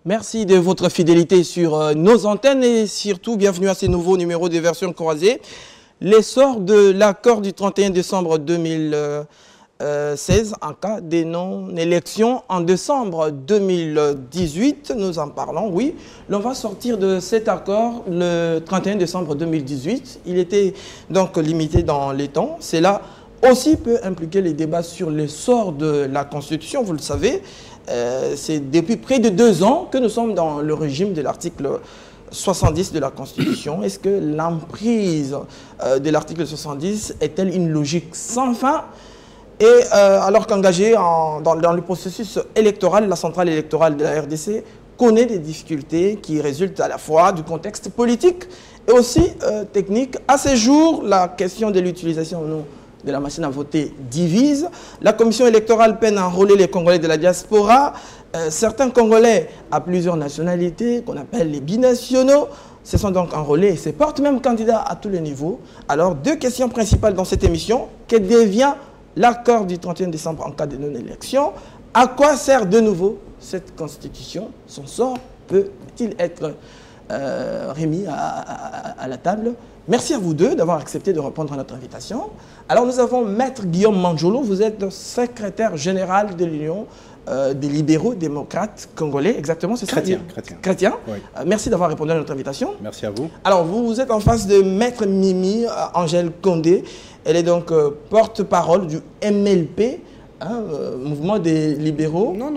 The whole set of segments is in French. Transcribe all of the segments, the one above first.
Merci de votre fidélité sur nos antennes et surtout bienvenue à ces nouveaux numéros de version croisée. L'essor de l'accord du 31 décembre 2016 en cas de non-élection en décembre 2018, nous en parlons, oui. L'on va sortir de cet accord le 31 décembre 2018. Il était donc limité dans les temps. Cela aussi peut impliquer les débats sur l'essor de la Constitution, vous le savez. C'est depuis près de 2 ans que nous sommes dans le régime de l'article 70 de la Constitution. Est-ce que l'emprise de l'article 70 est-elle une logique sans fin? Et alors qu'engagée dans le processus électoral, la centrale électorale de la RDC connaît des difficultés qui résultent à la fois du contexte politique et aussi technique. À ce jour, la question de l'utilisation de la machine à voter divise. La commission électorale peine à enrôler les Congolais de la diaspora. Certains Congolais à plusieurs nationalités, qu'on appelle les binationaux, se sont donc enrôlés et se portent même candidats à tous les niveaux. Alors, 2 questions principales dans cette émission. Que devient l'accord du 31 décembre en cas de non-élection? À quoi sert de nouveau cette constitution? Son sort peut-il être remis à la table? Merci à vous deux d'avoir accepté de répondre à notre invitation. Alors nous avons Maître Guillaume Manjolo, vous êtes secrétaire général de l'Union des libéraux démocrates congolais, exactement, c'est ça? Chrétien. Oui. Merci d'avoir répondu à notre invitation. Merci à vous. Alors vous êtes en face de Maître Mimi Angèle Condé, elle est donc porte-parole du MLP, mouvement des libéraux. Non.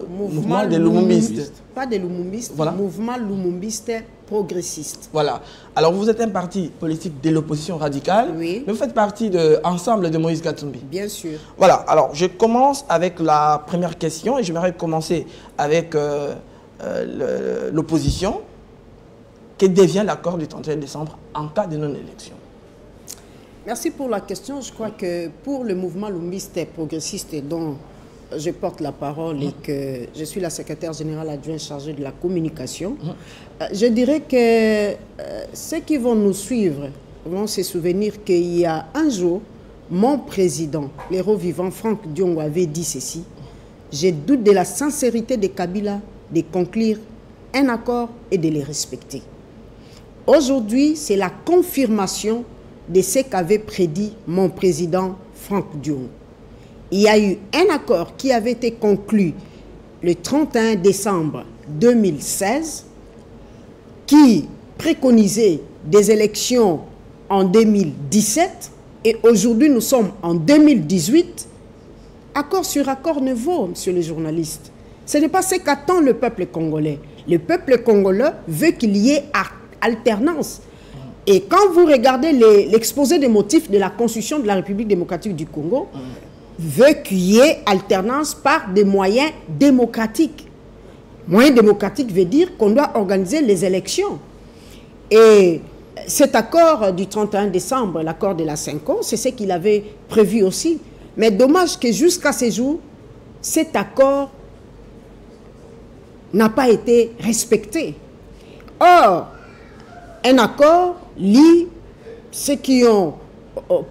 Mouvement des Lumumbistes. Pas des Lumumbistes, voilà. Mouvement Lumumbiste progressiste. Voilà. Alors vous êtes un parti politique de l'opposition radicale, oui. Mais vous faites partie de l'ensemble de Moïse Katumbi. Bien sûr. Voilà. Alors je commence avec la première question et j'aimerais commencer avec l'opposition. Que devient l'accord du 31 décembre en cas de non-élection? Merci pour la question. Je crois que pour le mouvement Lumumbiste progressiste dont je porte la parole et que je suis la secrétaire générale adjointe chargée de la communication, je dirais que ceux qui vont nous suivre vont se souvenir qu'il y a un jour, mon président, l'héros vivant Franck Diongo, avait dit ceci: je doute de la sincérité de Kabila de conclure un accord et de les respecter. Aujourd'hui, c'est la confirmation de ce qu'avait prédit mon président Franck Diongo. Il y a eu un accord qui avait été conclu le 31 décembre 2016 qui préconisait des élections en 2017 et aujourd'hui nous sommes en 2018. Accord sur accord ne vaut, monsieur le journaliste. Ce n'est pas ce qu'attend le peuple congolais. Le peuple congolais veut qu'il y ait alternance. Et quand vous regardez l'exposé des motifs de la Constitution de la République démocratique du Congo, veut qu'il y ait alternance par des moyens démocratiques. Moyens démocratiques veut dire qu'on doit organiser les élections. Et cet accord du 31 décembre, l'accord de la 5 ans, c'est ce qu'il avait prévu aussi. Mais dommage que jusqu'à ce jour, cet accord n'a pas été respecté. Or, un accord lie ceux qui ont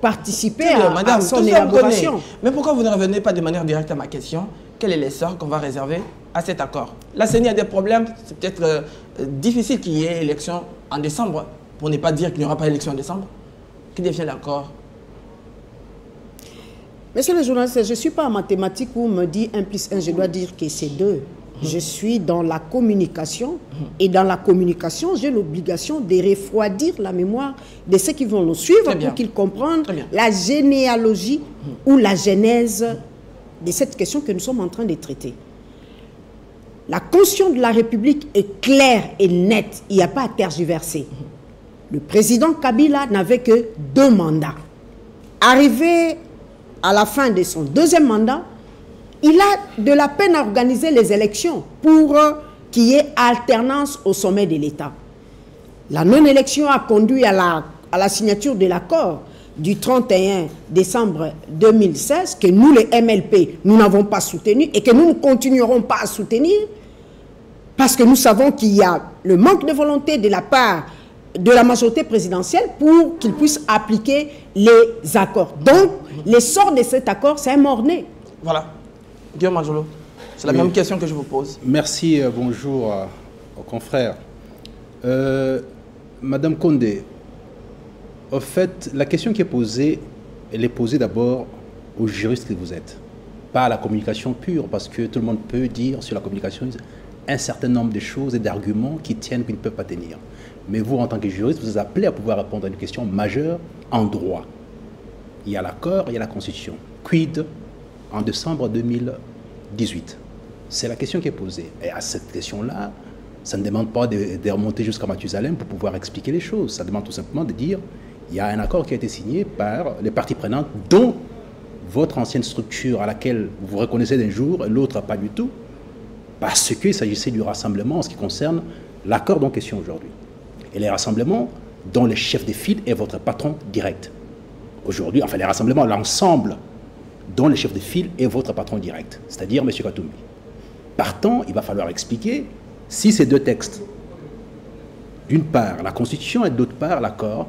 participé à son élaboration. Mais pourquoi vous ne revenez pas de manière directe à ma question? Quel est l'essor qu'on va réserver à cet accord? La CENI a des problèmes, c'est peut-être difficile qu'il y ait élection en décembre, pour ne pas dire qu'il n'y aura pas élection en décembre. Que devient l'accord? Monsieur le journaliste, je ne suis pas en mathématiques où on me dit 1 plus 1, je dois dire que c'est 2. Je suis dans la communication et dans la communication, j'ai l'obligation de refroidir la mémoire de ceux qui vont nous suivre pour qu'ils comprennent la généalogie ou la genèse de cette question que nous sommes en train de traiter. La Constitution de la République est claire et nette, il n'y a pas à tergiverser. Le président Kabila n'avait que 2 mandats. Arrivé à la fin de son 2e mandat, il a de la peine à organiser les élections pour qu'il y ait alternance au sommet de l'État. La non-élection a conduit à la signature de l'accord du 31 décembre 2016 que nous, les MLP, nous n'avons pas soutenu et que nous ne continuerons pas à soutenir parce que nous savons qu'il y a le manque de volonté de la part de la majorité présidentielle pour qu'ils puissent appliquer les accords. Donc, l'essor de cet accord, c'est un mort-né. Voilà. Guillaume Manjolo. C'est la même question que je vous pose. Merci, bonjour aux confrères. Madame Condé, en fait, la question qui est posée, elle est posée d'abord aux juristes que vous êtes, pas à la communication pure, parce que tout le monde peut dire sur la communication un certain nombre de choses et d'arguments qui tiennent, qui ne peuvent pas tenir. Mais vous, en tant que juriste, vous êtes appelé à pouvoir répondre à une question majeure en droit. Il y a l'accord, il y a la Constitution. Quid en décembre 2018? C'est la question qui est posée. Et à cette question-là, ça ne demande pas de remonter jusqu'à Mathusalem pour pouvoir expliquer les choses. Ça demande tout simplement de dire il y a un accord qui a été signé par les parties prenantes, dont votre ancienne structure à laquelle vous vous reconnaissez d'un jour, et l'autre pas du tout, parce qu'il s'agissait du rassemblement en ce qui concerne l'accord en question aujourd'hui. Et les rassemblements dont le chef de file est votre patron direct. Aujourd'hui, enfin les rassemblements, l'ensemble dont le chef de file est votre patron direct, c'est-à-dire M. Katumbi. Partant, il va falloir expliquer si ces deux textes, d'une part la Constitution et d'autre part l'accord,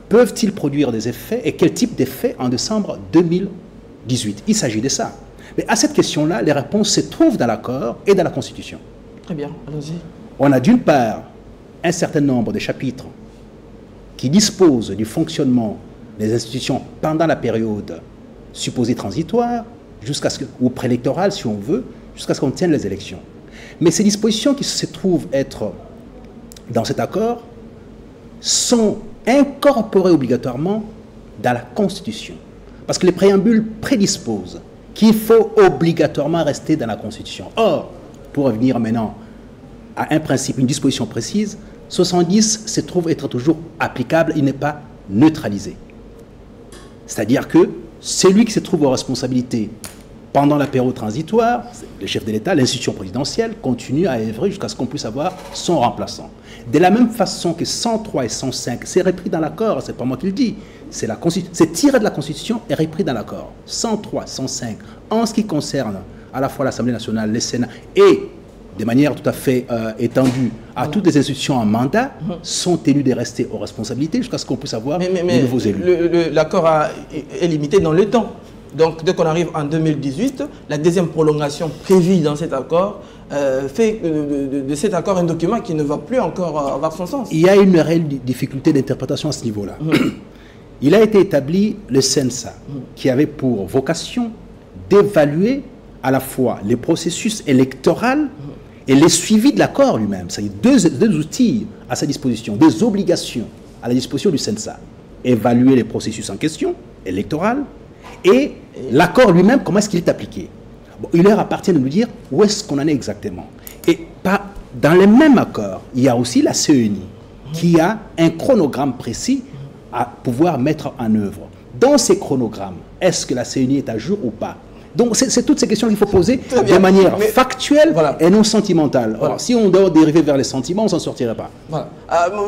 peuvent-ils produire des effets et quel type d'effets en décembre 2018? Il s'agit de ça. Mais à cette question-là, les réponses se trouvent dans l'accord et dans la Constitution. Très bien, allons-y. On a d'une part un certain nombre de chapitres qui disposent du fonctionnement des institutions pendant la période supposée transitoire, ou préélectorale si on veut, jusqu'à ce qu'on tienne les élections. Mais ces dispositions qui se trouvent être dans cet accord sont incorporées obligatoirement dans la Constitution. Parce que les préambules prédisposent qu'il faut obligatoirement rester dans la Constitution. Or, pour revenir maintenant à un principe, une disposition précise, 70 se trouve être toujours applicable, il n'est pas neutralisé. C'est-à-dire que celui qui se trouve aux responsabilités pendant la période transitoire, le chef de l'État, l'institution présidentielle, continue à œuvrer jusqu'à ce qu'on puisse avoir son remplaçant. De la même façon que 103 et 105, c'est repris dans l'accord, c'est pas moi qui le dis, c'est tiré de la Constitution et repris dans l'accord. 103, 105, en ce qui concerne à la fois l'Assemblée nationale, le Sénat et de manière tout à fait étendue à toutes les institutions en mandat, sont tenus de rester aux responsabilités jusqu'à ce qu'on puisse avoir de nouveaux élus. L'accord est limité dans le temps. Donc, dès qu'on arrive en 2018, la deuxième prolongation prévue dans cet accord fait de cet accord un document qui ne va plus encore avoir son sens. Il y a une réelle difficulté d'interprétation à ce niveau-là. Il a été établi le CENSA, qui avait pour vocation d'évaluer à la fois les processus électoraux et les suivis de l'accord lui-même. C'est deux outils à sa disposition, des obligations à la disposition du CENSA. Évaluer les processus en question, électoral, et l'accord lui-même, comment est-ce qu'il est appliqué? Bon, il leur appartient de nous dire où est-ce qu'on en est exactement. Et dans le même accord, il y a aussi la CENI, qui a un chronogramme précis à pouvoir mettre en œuvre. Dans ces chronogrammes, est-ce que la CENI est à jour ou pas? Donc, c'est toutes ces questions qu'il faut poser de manière factuelle et non sentimentale. Voilà. Alors, si on doit dériver vers les sentiments, on ne s'en sortirait pas. Voilà.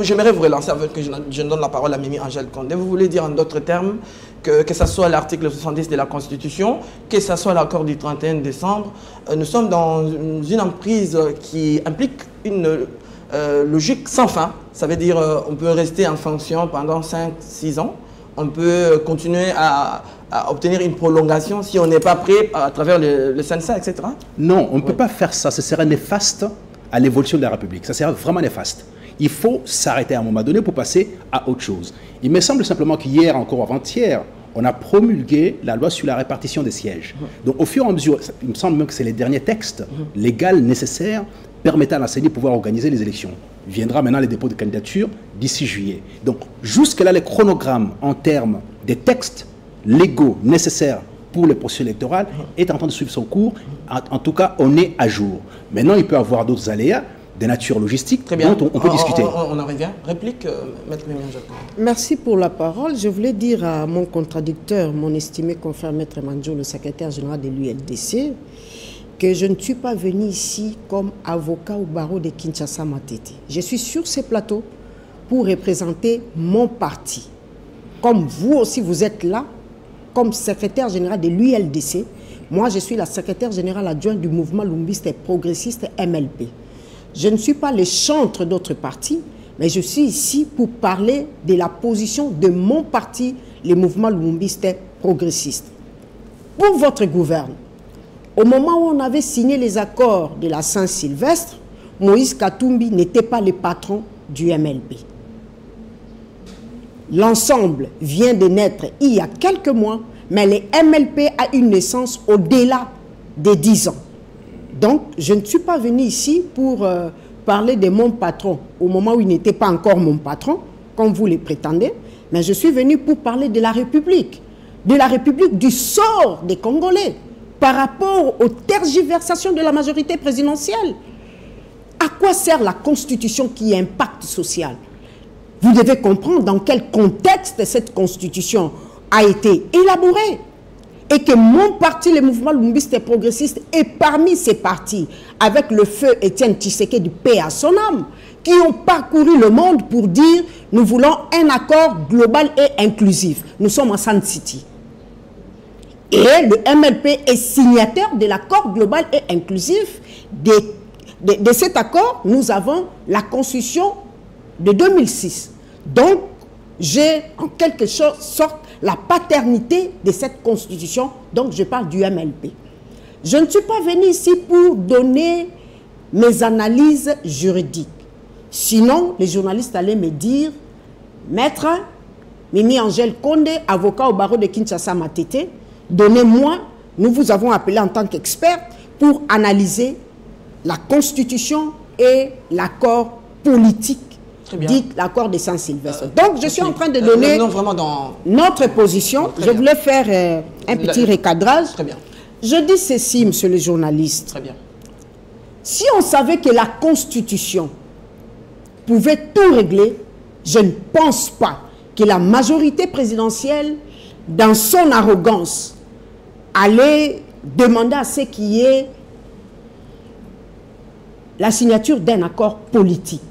J'aimerais vous relancer avec que je donne la parole à Mimi Angèle Condé. Vous voulez dire en d'autres termes que ce soit l'article 70 de la Constitution, que ce soit l'accord du 31 décembre, nous sommes dans une emprise qui implique une logique sans fin. Ça veut dire on peut rester en fonction pendant 5-6 ans. On peut continuer à obtenir une prolongation si on n'est pas prêt à travers le CENSA, etc. Non, on ne peut pas faire ça. Ce serait néfaste à l'évolution de la République. Ça serait vraiment néfaste. Il faut s'arrêter à un moment donné pour passer à autre chose. Il me semble simplement qu'hier, encore avant-hier, on a promulgué la loi sur la répartition des sièges. Donc au fur et à mesure, il me semble même que c'est les derniers textes légaux nécessaires permettant à la CENI de pouvoir organiser les élections. Il viendra maintenant les dépôts de candidature d'ici juillet. Donc jusque-là, le chronogramme en termes des textes légaux nécessaires pour le processus électoral est en train de suivre son cours. En tout cas, on est à jour. Maintenant, il peut y avoir d'autres aléas de nature logistique dont on peut discuter. On en revient. Réplique, Maître Mimi Angèle. Merci pour la parole. Je voulais dire à mon contradicteur, mon estimé confrère Maître Manjo, le secrétaire général de l'ULDC, que je ne suis pas venu ici comme avocat au barreau de Kinshasa Matete. Je suis sur ces plateaux pour représenter mon parti. Comme vous aussi, vous êtes là, comme secrétaire général de l'ULDC. Moi, je suis la secrétaire générale adjointe du mouvement lumbiste et progressiste MLP. Je ne suis pas le chantre d'autres partis, mais je suis ici pour parler de la position de mon parti, le mouvement lumbiste et progressiste. Pour votre gouvernement, Au moment où on avait signé les accords de la Saint-Sylvestre, Moïse Katumbi n'était pas le patron du MLP. L'ensemble vient de naître il y a quelques mois, mais le MLP a une naissance au-delà des 10 ans. Donc, je ne suis pas venu ici pour parler de mon patron au moment où il n'était pas encore mon patron, comme vous le prétendez, mais je suis venu pour parler de la République, du sort des Congolais par rapport aux tergiversations de la majorité présidentielle. À quoi sert la Constitution qui a un pacte social? Vous devez comprendre dans quel contexte cette Constitution a été élaborée. Et que mon parti, le mouvement Lumbiste et progressiste, est parmi ces partis, avec le feu Étienne Tshisekedi, paix à son âme, qui ont parcouru le monde pour dire « Nous voulons un accord global et inclusif. Nous sommes en Sun City. » Et le MLP est signataire de l'accord global et inclusif. De cet accord, nous avons la Constitution de 2006. Donc, j'ai en quelque sorte la paternité de cette Constitution. Donc, je parle du MLP. Je ne suis pas venu ici pour donner mes analyses juridiques. Sinon, les journalistes allaient me dire « Maître Mimi Angèle Condé, avocat au barreau de Kinshasa Matete, donnez-moi, nous vous avons appelé en tant qu'expert pour analyser la Constitution et l'accord politique, dit l'accord de Saint-Sylvestre. » Donc, je suis en train de donner notre position. Je voulais faire un petit recadrage. Très bien. Je dis ceci, monsieur le journaliste. Très bien. Si on savait que la Constitution pouvait tout régler, je ne pense pas que la majorité présidentielle, dans son arrogance, allait demander à ce qu'il y ait la signature d'un accord politique.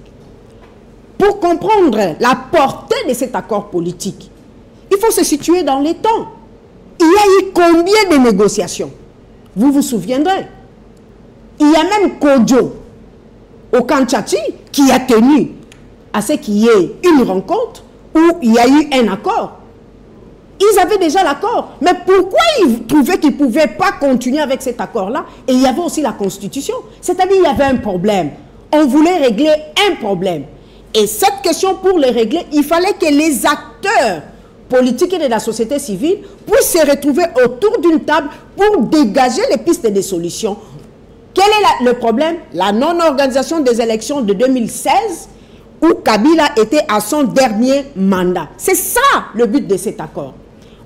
Pour comprendre la portée de cet accord politique, il faut se situer dans les temps. Il y a eu combien de négociations? Vous vous souviendrez. Il y a même Kodjo au Kanchati qui a tenu à ce qu'il y ait une rencontre où il y a eu un accord. Ils avaient déjà l'accord. Mais pourquoi ils trouvaient qu'ils ne pouvaient pas continuer avec cet accord-là? Et il y avait aussi la Constitution. C'est-à-dire qu'il y avait un problème. On voulait régler un problème. Et cette question, pour le régler, il fallait que les acteurs politiques et de la société civile puissent se retrouver autour d'une table pour dégager les pistes de solutions. Quel est le problème? La non-organisation des élections de 2016 où Kabila était à son dernier mandat. C'est ça le but de cet accord.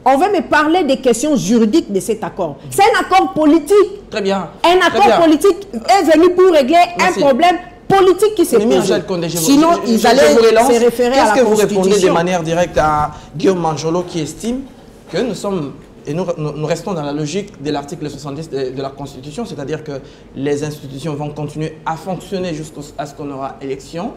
On veut me parler des questions juridiques de cet accord. C'est un accord politique. Très bien. Un accord politique est venu pour régler un problème politique qui s'est posé. Sinon, ils allaient se référer à la Constitution. Qu'est-ce que vous répondez de manière directe à Guillaume Manjolo qui estime que nous sommes... Et nous restons dans la logique de l'article 70 de la Constitution, c'est-à-dire que les institutions vont continuer à fonctionner jusqu'à ce qu'on aura élection.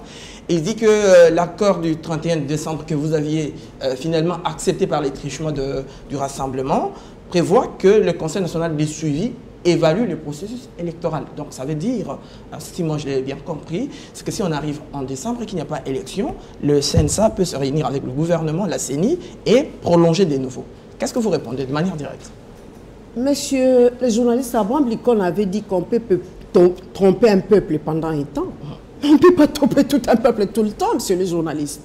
Il dit que l'accord du 31 décembre que vous aviez finalement accepté par les trichements du rassemblement prévoit que le Conseil national des suivis évalue le processus électoral. Donc ça veut dire, si moi je l'ai bien compris, c'est que si on arrive en décembre et qu'il n'y a pas élection, le CNSA peut se réunir avec le gouvernement, la CENI, et prolonger des nouveaux. Qu'est-ce que vous répondez de manière directe? Monsieur le journaliste Abouamblikon avait dit qu'on peut tromper un peuple pendant un temps. On ne peut pas tromper tout un peuple tout le temps, monsieur le journaliste.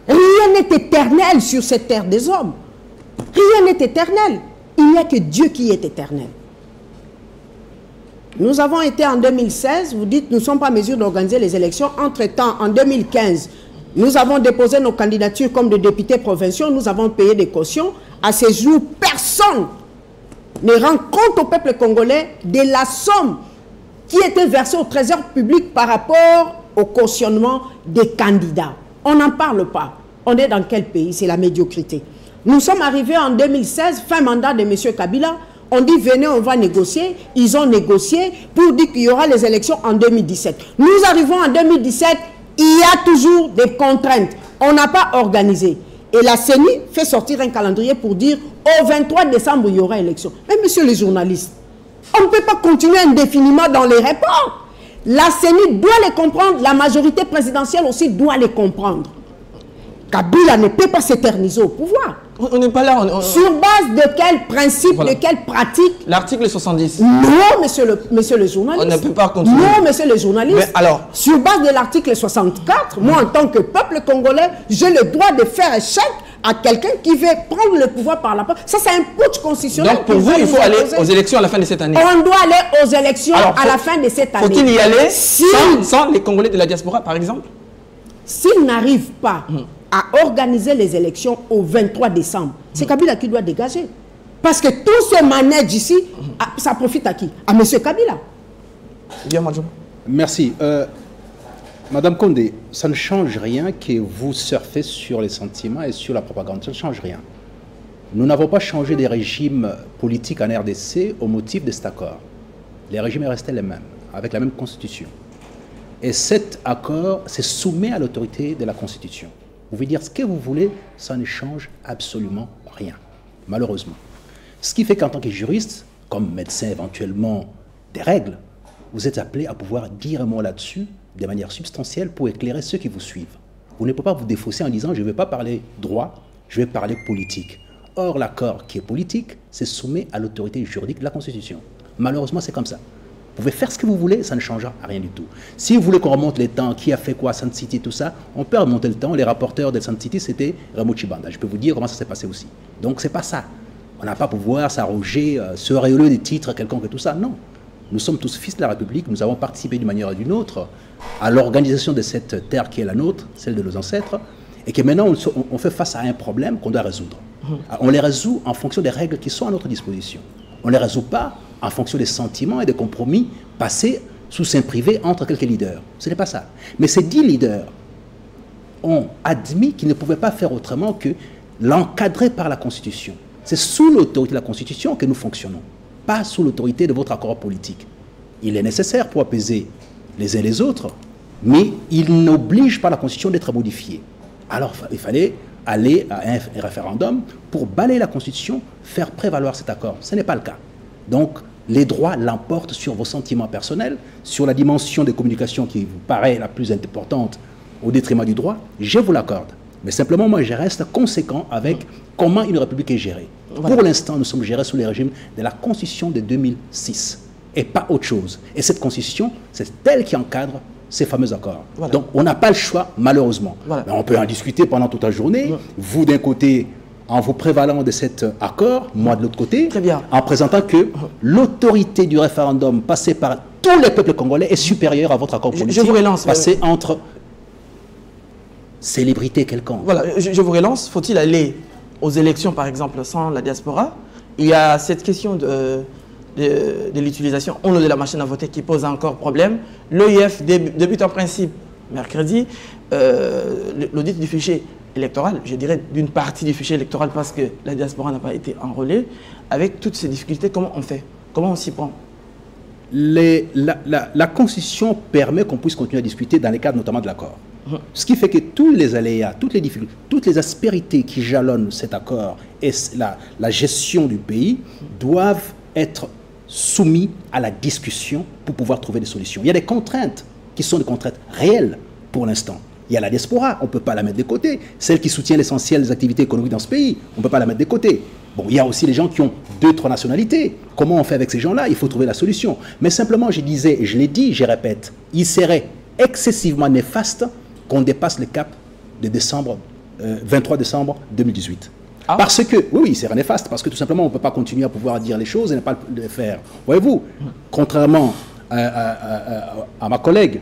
Rien n'est éternel sur cette terre des hommes. Rien n'est éternel. Il n'y a que Dieu qui est éternel. Nous avons été en 2016, vous dites, nous ne sommes pas en mesure d'organiser les élections. Entre-temps, en 2015, nous avons déposé nos candidatures comme des députés provinciaux, nous avons payé des cautions. À ce jour, personne ne rend compte au peuple congolais de la somme qui était versée au trésor public par rapport au cautionnement des candidats. On n'en parle pas. On est dans quel pays? C'est la médiocrité. Nous sommes arrivés en 2016, fin mandat de M. Kabila. On dit, venez, on va négocier. Ils ont négocié pour dire qu'il y aura les élections en 2017. Nous arrivons en 2017, il y a toujours des contraintes. On n'a pas organisé. Et la CENI fait sortir un calendrier pour dire, au 23 décembre, il y aura élection. Mais monsieur les journalistes, on ne peut pas continuer indéfiniment dans les rapports. La CENI doit les comprendre, la majorité présidentielle aussi doit les comprendre. Kabila ne peut pas s'éterniser au pouvoir. On n'est pas là. Sur base de quel principe, de quelle pratique? L'article 70. Non, monsieur le journaliste. On ne peut pas continuer. Non, monsieur le journaliste. Mais alors, sur base de l'article 64, moi, en tant que peuple congolais, j'ai le droit de faire échec à quelqu'un qui veut prendre le pouvoir par la porte. Ça, c'est un putsch constitutionnel. Donc, pour vous, il faut aller aux élections à la fin de cette année. On doit aller aux élections à la fin de cette année. Faut-il y aller sans les Congolais de la diaspora, par exemple? S'ils n'arrivent pas à organiser les élections au 23 décembre, c'est Kabila qui doit dégager. Parce que tout ce manège ici, ça profite à qui? À M. Kabila. Bien, Madjou. Merci. Madame Condé, ça ne change rien que vous surfez sur les sentiments et sur la propagande. Ça ne change rien. Nous n'avons pas changé des régimes politiques en RDC au motif de cet accord. Les régimes restaient les mêmes, avec la même constitution. Et cet accord se soumet à l'autorité de la Constitution. Vous pouvez dire ce que vous voulez, ça ne change absolument rien, malheureusement. Ce qui fait qu'en tant que juriste, comme médecin éventuellement des règles, vous êtes appelé à pouvoir dire un mot là-dessus de manière substantielle pour éclairer ceux qui vous suivent. Vous ne pouvez pas vous défausser en disant « je ne vais pas parler droit, je vais parler politique ». Or, l'accord qui est politique se soumet à l'autorité juridique de la Constitution. Malheureusement, c'est comme ça. Vous pouvez faire ce que vous voulez, ça ne changera rien du tout. Si vous voulez qu'on remonte les temps, qui a fait quoi, Sun City, tout ça, on peut remonter le temps. Les rapporteurs de Sun City, c'était Rameau Chibanda. Je peux vous dire comment ça s'est passé aussi. Donc, c'est pas ça. On n'a pas pouvoir s'arroger, se réoler des titres quelconques et tout ça. Non. Nous sommes tous fils de la République. Nous avons participé d'une manière ou d'une autre à l'organisation de cette terre qui est la nôtre, celle de nos ancêtres, et que maintenant, on fait face à un problème qu'on doit résoudre. On les résout en fonction des règles qui sont à notre disposition. On ne les résout pas en fonction des sentiments et des compromis passés sous seing privé entre quelques leaders. Ce n'est pas ça. Mais ces 10 leaders ont admis qu'ils ne pouvaient pas faire autrement que l'encadrer par la Constitution. C'est sous l'autorité de la Constitution que nous fonctionnons, pas sous l'autorité de votre accord politique. Il est nécessaire pour apaiser les uns les autres, mais il n'oblige pas la Constitution d'être modifiée. Alors, il fallait aller à un référendum pour balayer la Constitution, faire prévaloir cet accord. Ce n'est pas le cas. Donc, les droits l'emportent sur vos sentiments personnels, sur la dimension des communications qui vous paraît la plus importante au détriment du droit, je vous l'accorde. Mais simplement, moi, je reste conséquent avec comment une république est gérée. Voilà. Pour l'instant, nous sommes gérés sous les régimes de la Constitution de 2006 et pas autre chose. Et cette Constitution, c'est elle qui encadre ces fameux accords. Voilà. Donc, on n'a pas le choix, malheureusement. Voilà. On peut en discuter pendant toute la journée. Vous, d'un côté, en vous prévalant de cet accord, moi de l'autre côté, en présentant que l'autorité du référendum passé par tous les peuples congolais est supérieure à votre accord politique. Je vous relance. Passé entre célébrités quelconques. Voilà, je vous relance. Faut-il aller aux élections, par exemple, sans la diaspora? Il y a cette question de l'utilisation de la machine à voter qui pose encore problème. L'OIF débute en principe mercredi l'audit du fichier électoral, je dirais d'une partie du fichier électoral parce que la diaspora n'a pas été enrôlée. Avec toutes ces difficultés, comment on fait? Comment on s'y prend? La Constitution permet qu'on puisse continuer à discuter dans les cadres notamment de l'accord. Ce qui fait que tous les aléas, toutes les difficultés, toutes les aspérités qui jalonnent cet accord et la gestion du pays doivent être soumis à la discussion pour pouvoir trouver des solutions. Il y a des contraintes qui sont des contraintes réelles pour l'instant. Il y a la diaspora, on ne peut pas la mettre de côté. Celle qui soutient l'essentiel des activités économiques dans ce pays, on ne peut pas la mettre de côté. Bon, il y a aussi les gens qui ont 2-3 nationalités. Comment on fait avec ces gens-là? Il faut trouver la solution. Mais simplement, je disais, et je l'ai dit, je répète, il serait excessivement néfaste qu'on dépasse le cap de 23 décembre 2018. Ah. Parce que, oui, c'est néfaste, parce que tout simplement, on ne peut pas continuer à pouvoir dire les choses et ne pas le faire. Voyez-vous, contrairement à ma collègue,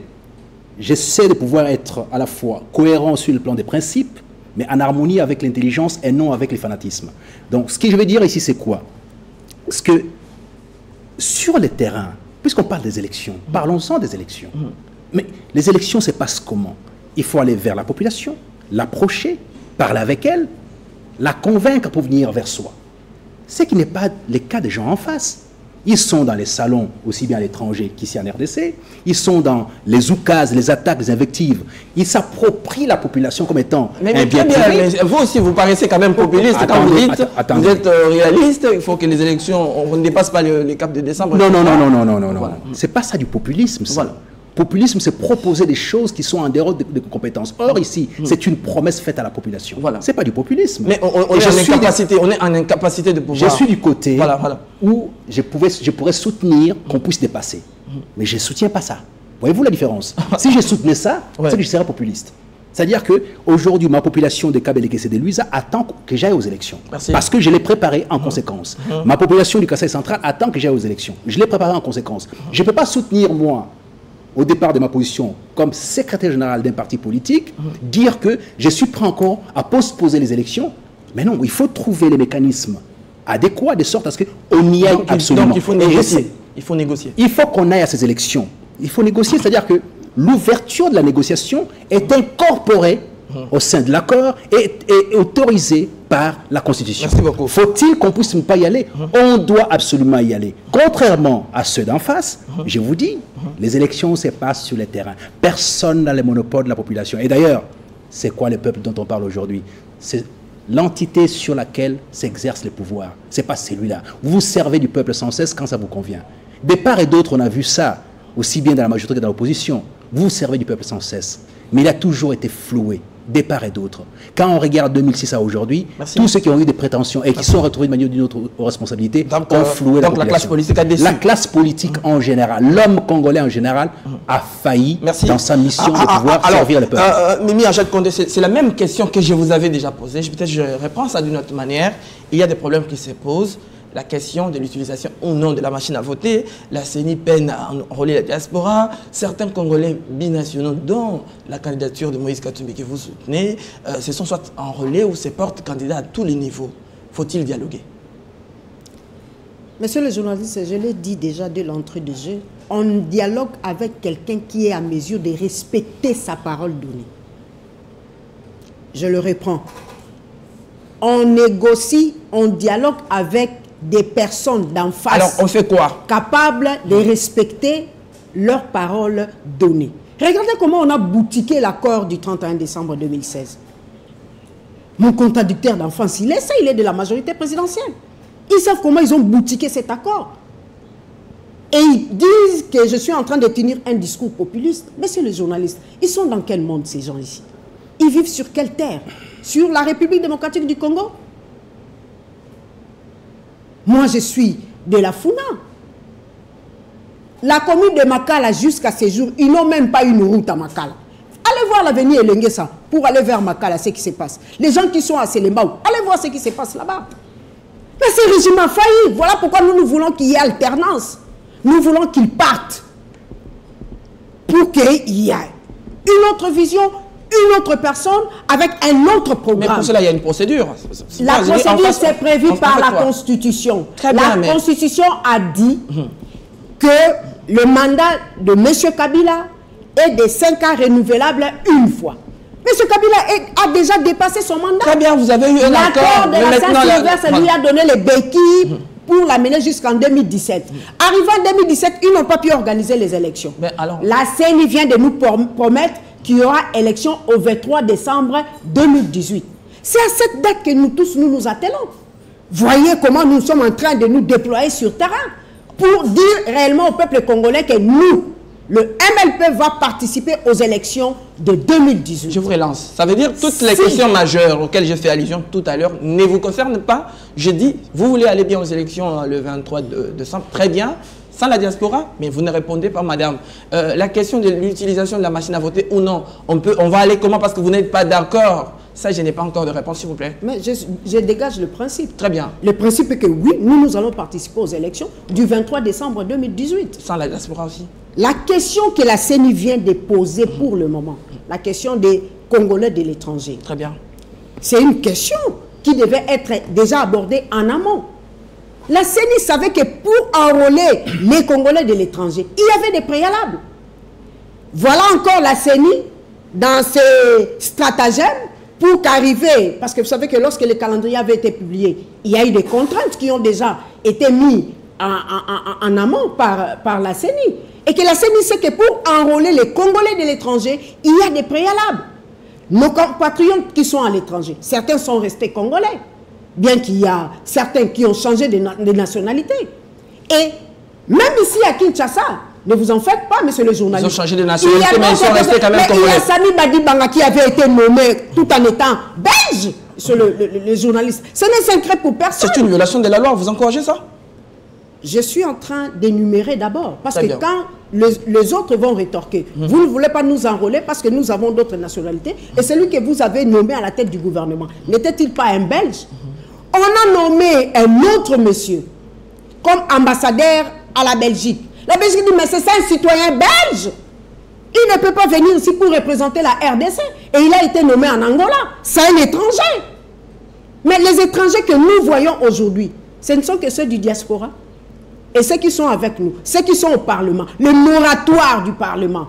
j'essaie de pouvoir être à la fois cohérent sur le plan des principes, mais en harmonie avec l'intelligence et non avec les fanatismes. Donc, ce que je veux dire ici, c'est quoi? Parce que sur le terrain, puisqu'on parle des élections, parlons-en des élections. Mais les élections se passent comment? Il faut aller vers la population, l'approcher, parler avec elle, la convaincre pour venir vers soi. Ce qui n'est pas le cas des gens en face. Ils sont dans les salons, aussi bien à l'étranger qu'ici en RDC. Ils sont dans les oukases, les attaques, les invectives. Ils s'approprient la population comme étant un bien privé. Mais vous aussi, vous paraissez quand même populiste. Quand vous dites, vous êtes réaliste, il faut que les élections, on ne dépasse pas le cap de décembre. Non. Voilà. C'est pas ça du populisme, ça. Voilà. Populisme, c'est proposer des choses qui sont en dehors de compétences. Or, ici, c'est une promesse faite à la population. Voilà. Ce n'est pas du populisme. Mais on est en incapacité de pouvoir... Je suis du côté où je pourrais soutenir qu'on puisse dépasser. Mais je ne soutiens pas ça. Voyez-vous la différence? Si je soutenais ça, c'est que je serais populiste. C'est-à-dire qu'aujourd'hui, ma population de Kabeleke et de Luisa attend que j'aille aux élections. Merci. Parce que je l'ai préparé en conséquence. Ma population du Kasaï central attend que j'aille aux élections. Je l'ai préparé en conséquence. Je ne peux pas soutenir, moi, au départ de ma position, comme secrétaire général d'un parti politique, dire que je suis prêt encore à postposer les élections. Mais non, il faut trouver les mécanismes adéquats de sorte à ce qu'on y aille absolument. Donc il faut négocier. Il faut négocier. Il faut qu'on aille à ces élections. Il faut négocier, c'est-à-dire que l'ouverture de la négociation est incorporée au sein de l'accord et autorisée par la Constitution. Merci beaucoup. Faut-il qu'on puisse ne pas y aller? On doit absolument y aller. Contrairement à ceux d'en face, je vous dis, les élections se passent sur le terrain. Personne n'a le monopole de la population. Et d'ailleurs, c'est quoi le peuple dont on parle aujourd'hui? C'est l'entité sur laquelle s'exerce le pouvoir. Ce n'est pas celui-là. Vous vous servez du peuple sans cesse quand ça vous convient. De part et d'autre, on a vu ça, aussi bien dans la majorité que dans l'opposition. Vous vous servez du peuple sans cesse. Mais il a toujours été floué, de part et d'autre. Quand on regarde 2006 à aujourd'hui, tous ceux qui ont eu des prétentions et qui sont retrouvés de manière ou d'une autre aux responsabilités ont floué la population. La classe politique a déçu. La classe politique en général, l'homme congolais en général, a failli dans sa mission de pouvoir servir le peuple. Mimi Ajad Condé, c'est la même question que je vous avais déjà posée. Peut-être je réponds ça d'une autre manière. Il y a des problèmes qui se posent. La question de l'utilisation ou non de la machine à voter, la CENI peine à enrôler la diaspora, certains Congolais binationaux, dont la candidature de Moïse Katumbi que vous soutenez, se sont soit enrôlés ou se portent candidats à tous les niveaux. Faut-il dialoguer? Monsieur le journaliste, je l'ai dit déjà dès l'entrée de jeu, on dialogue avec quelqu'un qui est à mesure de respecter sa parole donnée. Je le reprends. On négocie, on dialogue avec des personnes d'en face. Alors, on fait quoi? Capables de respecter leurs paroles données. Regardez comment on a boutiqué l'accord du 31 décembre 2016. Mon contradicteur d'enfance, il est ça, il est de la majorité présidentielle. Ils savent comment ils ont boutiqué cet accord. Et ils disent que je suis en train de tenir un discours populiste. Messieurs les journalistes, ils sont dans quel monde ces gens ici? Ils vivent sur quelle terre? Sur la République démocratique du Congo? Moi, je suis de la Funa. La commune de Makala, jusqu'à ces jours, ils n'ont même pas une route à Makala. Allez voir l'avenue Elenguesa pour aller vers Makala, ce qui se passe. Les gens qui sont à Selembao, allez voir ce qui se passe là-bas. Mais ce régime a failli. Voilà pourquoi nous voulons qu'il y ait alternance. Nous voulons qu'ils partent. Pour qu'il y ait une autre vision, une autre personne avec un autre programme. Mais pour cela, il y a une procédure. La procédure, c'est prévu par la Constitution. La Constitution a dit que le mandat de M. Kabila est de 5 ans renouvelable une fois. M. Kabila a déjà dépassé son mandat. Très bien, vous avez eu un accord. L'accord de la Saint-Sylvestre lui a donné les béquilles pour l'amener jusqu'en 2017. Arrivé en 2017, ils n'ont pas pu organiser les élections. Mais alors... La CENI vient de nous promettre qu'il y aura élection au 23 décembre 2018. C'est à cette date que nous tous nous attelons. Voyez comment nous sommes en train de nous déployer sur terrain pour dire réellement au peuple congolais que nous, le MLP va participer aux élections de 2018. Je vous relance. Ça veut dire que toutes les questions majeures auxquelles j'ai fait allusion tout à l'heure ne vous concernent pas. Je dis, vous voulez aller bien aux élections le 23 décembre, très bien, sans la diaspora, mais vous ne répondez pas, madame. La question de l'utilisation de la machine à voter ou non, on va aller comment parce que vous n'êtes pas d'accord? Ça, je n'ai pas encore de réponse, s'il vous plaît. Mais je dégage le principe. Très bien. Le principe est que oui, nous allons participer aux élections du 23 décembre 2018. Sans la diaspora aussi. La question que la CENI vient de poser pour le moment, la question des Congolais de l'étranger. Très bien. C'est une question qui devait être déjà abordée en amont. La CENI savait que pour enrôler les Congolais de l'étranger, il y avait des préalables. Voilà encore la CENI dans ses stratagèmes pour qu'arriver, parce que vous savez que lorsque le calendrier avait été publié, il y a eu des contraintes qui ont déjà été mises en amont par la CENI. Et que la CENI sait que pour enrôler les Congolais de l'étranger, il y a des préalables. Nos compatriotes qui sont à l'étranger, certains sont restés Congolais, bien qu'il y a certains qui ont changé de nationalité. Et même ici à Kinshasa, Ne vous en faites pas, monsieur le journaliste. Ils ont changé de nationalité, mais ils sont restés quand même congolais. Il y a Sami Badibanga qui avait été nommé tout en étant belge, sur le journaliste. Ce n'est secret pour personne. C'est une violation de la loi, vous encouragez ça? Je suis en train d'énumérer d'abord, parce que quand les autres vont rétorquer, vous ne voulez pas nous enrôler parce que nous avons d'autres nationalités, et celui que vous avez nommé à la tête du gouvernement, n'était-il pas un Belge? On a nommé un autre monsieur comme ambassadeur à la Belgique. La Belgique dit, mais c'est ça un citoyen belge. Il ne peut pas venir ici pour représenter la RDC. Et il a été nommé en Angola. C'est un étranger. Mais les étrangers que nous voyons aujourd'hui, ce ne sont que ceux du diaspora. Et ceux qui sont avec nous, ceux qui sont au Parlement, le moratoire du Parlement.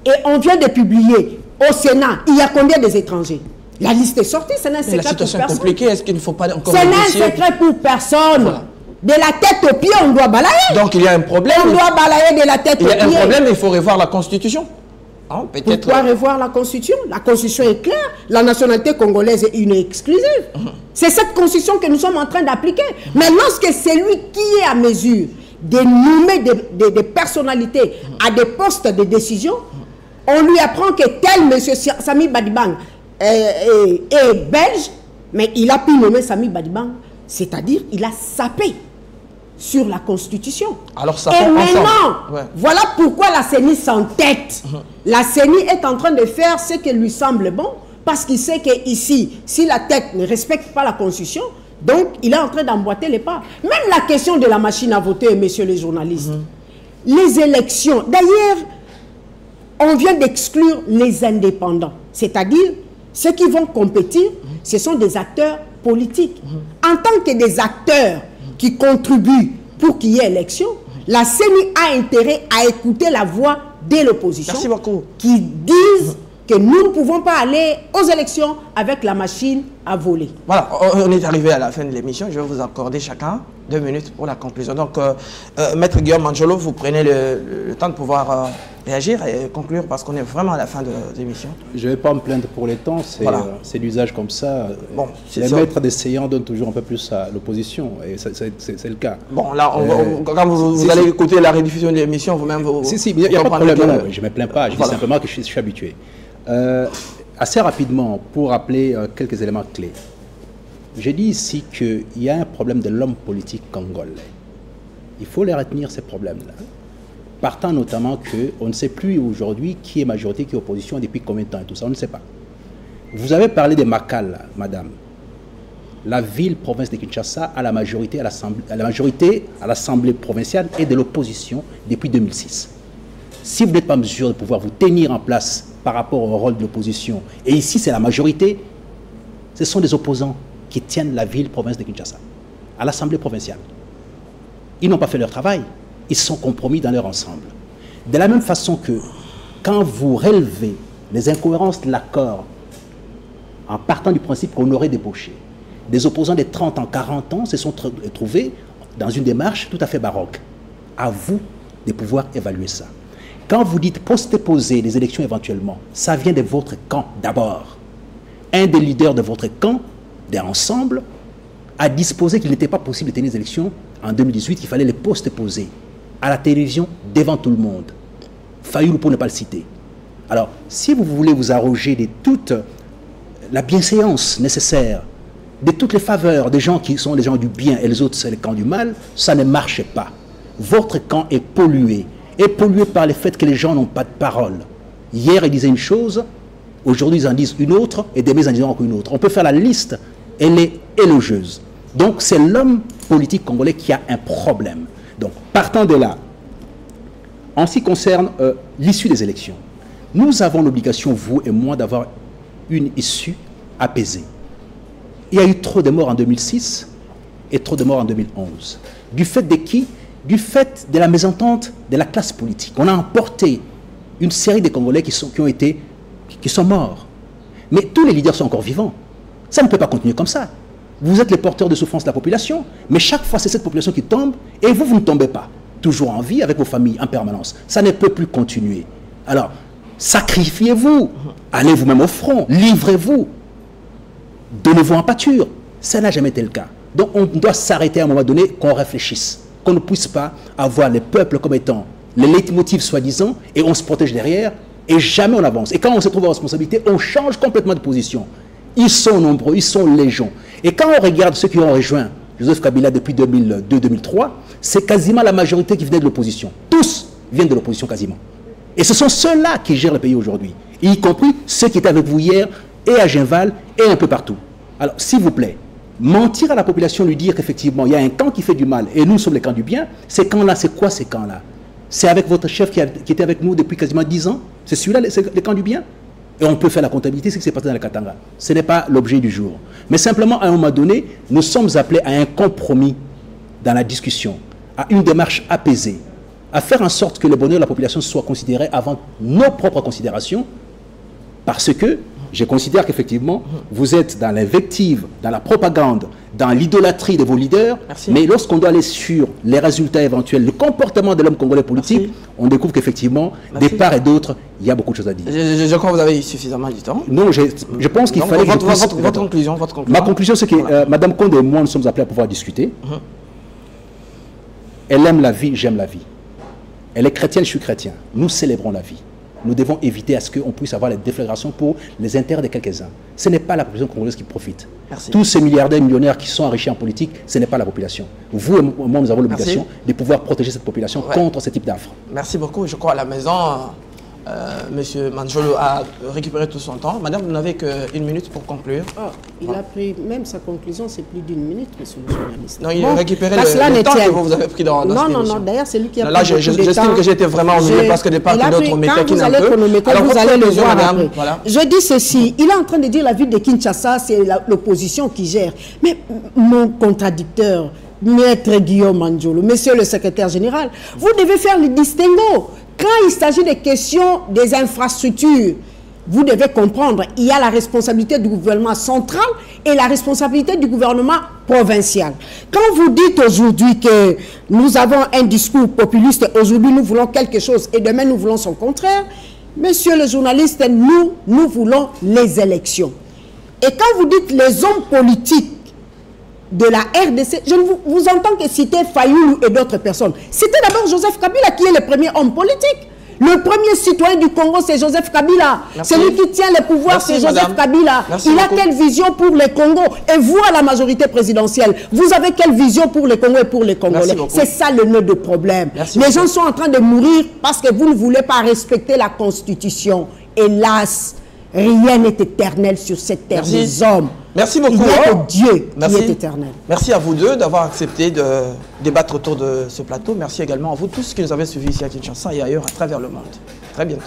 Et on vient de publier au Sénat, il y a combien des étrangers? La liste est sortie, c'est un secret pour personne. La situation est compliquée, est-ce qu'il ne faut pas encore... C'est un secret pour personne. Voilà. De la tête aux pieds, on doit balayer. Donc il y a un problème. On doit balayer de la tête aux pieds. Il y a un problème, il faut revoir la Constitution. Hein, pourquoi revoir la Constitution? La Constitution est claire. La nationalité congolaise est une exclusive. C'est cette Constitution que nous sommes en train d'appliquer. Mais lorsque c'est lui qui est à mesure de nommer des personnalités à des postes de décision, on lui apprend que tel monsieur Sami Badibang est belge, mais il a pu nommer Sami Badibang, c'est-à-dire il a sapé sur la Constitution. Alors ça et maintenant, voilà pourquoi la CENI s'entête. La CENI est en train de faire ce qui lui semble bon, parce qu'il sait qu'ici, si la tête ne respecte pas la Constitution, donc il est en train d'emboîter les pas. Même la question de la machine à voter, messieurs les journalistes, les élections, d'ailleurs, on vient d'exclure les indépendants, c'est-à-dire ceux qui vont compétir, ce sont des acteurs politiques. En tant que des acteurs qui contribuent pour qu'il y ait élection, la CENI a intérêt à écouter la voix de l'opposition qui disent que nous ne pouvons pas aller aux élections avec la machine à voler. Voilà, on est arrivé à la fin de l'émission. Je vais vous accorder chacun 2 minutes pour la conclusion. Donc, Maître Guillaume Manjolo, vous prenez le temps de pouvoir réagir et conclure parce qu'on est vraiment à la fin de l'émission. Je ne vais pas me plaindre pour les temps, c'est l'usage comme ça. Bon, les maîtres des séants donnent toujours un peu plus à l'opposition et c'est le cas. Bon, là, quand vous allez écouter la rediffusion de l'émission, vous-même, vous... Si, il n'y a pas de problème, je ne me plains pas, je dis simplement que je suis habitué. Assez rapidement, pour rappeler quelques éléments clés, j'ai dit ici qu'il y a un problème de l'homme politique congolais. Il faut les retenir, ces problèmes-là. Partant notamment qu'on ne sait plus aujourd'hui qui est majorité, qui est opposition, depuis combien de temps et tout ça, on ne sait pas. Vous avez parlé des Makal, là, madame. La ville-province de Kinshasa a la majorité à l'Assemblée provinciale et de l'opposition depuis 2006. Si vous n'êtes pas en mesure de pouvoir vous tenir en place par rapport au rôle de l'opposition, et ici c'est la majorité, ce sont des opposants qui tiennent la ville-province de Kinshasa, à l'Assemblée provinciale. Ils n'ont pas fait leur travail, ils se sont compromis dans leur ensemble. De la même façon que quand vous relevez les incohérences de l'accord, en partant du principe qu'on aurait débauché, des opposants de 30 ans, 40 ans se sont trouvés dans une démarche tout à fait baroque. À vous de pouvoir évaluer ça. Quand vous dites poster les élections éventuellement, ça vient de votre camp d'abord. Un des leaders de votre camp, d'ensemble, a disposé qu'il n'était pas possible de tenir les élections en 2018, qu'il fallait les poster à la télévision devant tout le monde. Fayoulou pour ne pas le citer. Alors, si vous voulez vous arroger de toute la bienséance nécessaire, de toutes les faveurs des gens qui sont les gens du bien et les autres c'est les camps du mal, ça ne marche pas. Votre camp est pollué par le fait que les gens n'ont pas de parole. Hier, ils disaient une chose, aujourd'hui, ils en disent une autre, et demain, ils en disent encore une autre. On peut faire la liste, elle est élogieuse. Donc, c'est l'homme politique congolais qui a un problème. Donc, partant de là, en ce qui concerne l'issue des élections, nous avons l'obligation, vous et moi, d'avoir une issue apaisée. Il y a eu trop de morts en 2006 et trop de morts en 2011. Du fait de qui? Du fait de la mésentente de la classe politique. On a emporté une série de Congolais qui sont morts. Mais tous les leaders sont encore vivants. Ça ne peut pas continuer comme ça. Vous êtes les porteurs de souffrance de la population, mais chaque fois c'est cette population qui tombe, et vous ne tombez pas. Toujours en vie avec vos familles en permanence. Ça ne peut plus continuer. Alors, sacrifiez-vous. Allez vous-même au front. Livrez-vous. Donnez-vous en pâture. Ça n'a jamais été le cas. Donc on doit s'arrêter à un moment donné, qu'on réfléchisse. Qu'on ne puisse pas avoir les peuples comme étant les leitmotifs soi-disant, et on se protège derrière, et jamais on avance. Et quand on se trouve en responsabilité, on change complètement de position. Ils sont nombreux, ils sont légions. Et quand on regarde ceux qui ont rejoint Joseph Kabila depuis 2002-2003, c'est quasiment la majorité qui venait de l'opposition. Tous viennent de l'opposition quasiment. Et ce sont ceux-là qui gèrent le pays aujourd'hui, y compris ceux qui étaient avec vous hier, et à Genval, et un peu partout. Alors, s'il vous plaît, mentir à la population, lui dire qu'effectivement, il y a un camp qui fait du mal, et nous sommes les camps du bien, ces camps-là, c'est quoi ces camps-là? C'est avec votre chef qui était avec nous depuis quasiment 10 ans? C'est celui-là, les camps du bien? Et on peut faire la comptabilité, c'est ce qui s'est passé dans le Katanga. Ce n'est pas l'objet du jour. Mais simplement, à un moment donné, nous sommes appelés à un compromis dans la discussion, à une démarche apaisée, à faire en sorte que le bonheur de la population soit considéré avant nos propres considérations, parce que je considère qu'effectivement, vous êtes dans l'invective, dans la propagande, dans l'idolâtrie de vos leaders, mais lorsqu'on doit aller sur les résultats éventuels, le comportement de l'homme congolais politique, on découvre qu'effectivement, des parts et d'autres, il y a beaucoup de choses à dire. Je crois que vous avez eu suffisamment du temps. Non, je pense qu'il fallait... Votre conclusion. Ma conclusion, c'est que Mme Condé et moi, nous sommes appelés à pouvoir discuter. Elle aime la vie, j'aime la vie. Elle est chrétienne, je suis chrétien. Nous célébrons la vie. Nous devons éviter à ce qu'on puisse avoir la déflagration pour les intérêts de quelques-uns. Ce n'est pas la population congolaise qui profite. Tous ces milliardaires, millionnaires qui sont enrichis en politique, ce n'est pas la population. Vous et moi, nous avons l'obligation de pouvoir protéger cette population contre ce type d'affres. Merci beaucoup. Je crois à la maison, Monsieur Manjolo a récupéré tout son temps. Madame, vous n'avez qu'une minute pour conclure. Oh, il a pris, même sa conclusion, c'est plus d'une minute, monsieur le journaliste. Non, il a récupéré le temps que vous avez pris dans Non, d'ailleurs, c'est lui qui a pris là, j'estime que j'étais vraiment ennuyé parce que de part et d'autre, on m'éteint un peu. Alors, vous allez le voir après. Voilà. Je dis ceci, il est en train de dire la ville de Kinshasa, c'est l'opposition qui gère. Mais mon contradicteur, Maître Guillaume Manjolo, monsieur le secrétaire général, vous devez faire le distinguo. Quand il s'agit des questions des infrastructures, vous devez comprendre, il y a la responsabilité du gouvernement central et la responsabilité du gouvernement provincial. Quand vous dites aujourd'hui que nous avons un discours populiste, aujourd'hui nous voulons quelque chose et demain nous voulons son contraire, monsieur le journaliste, nous voulons les élections. Et quand vous dites les hommes politiques de la RDC, je ne vous entends que citer Fayoulou et d'autres personnes. C'était d'abord Joseph Kabila qui est le premier homme politique. Le premier citoyen du Congo, c'est Joseph Kabila. Celui qui tient le pouvoir, c'est Joseph Kabila. Il a quelle vision pour le Congo? Et vous, à la majorité présidentielle, vous avez quelle vision pour le Congo et pour les Congolais? C'est ça le nœud de problème. Les gens sont en train de mourir parce que vous ne voulez pas respecter la Constitution. Hélas, rien n'est éternel sur cette terre des hommes. Merci beaucoup. Il y a que Dieu qui est éternel. Merci à vous deux d'avoir accepté de débattre autour de ce plateau. Merci également à vous tous qui nous avez suivis ici à Kinshasa et ailleurs à travers le monde. Très bientôt.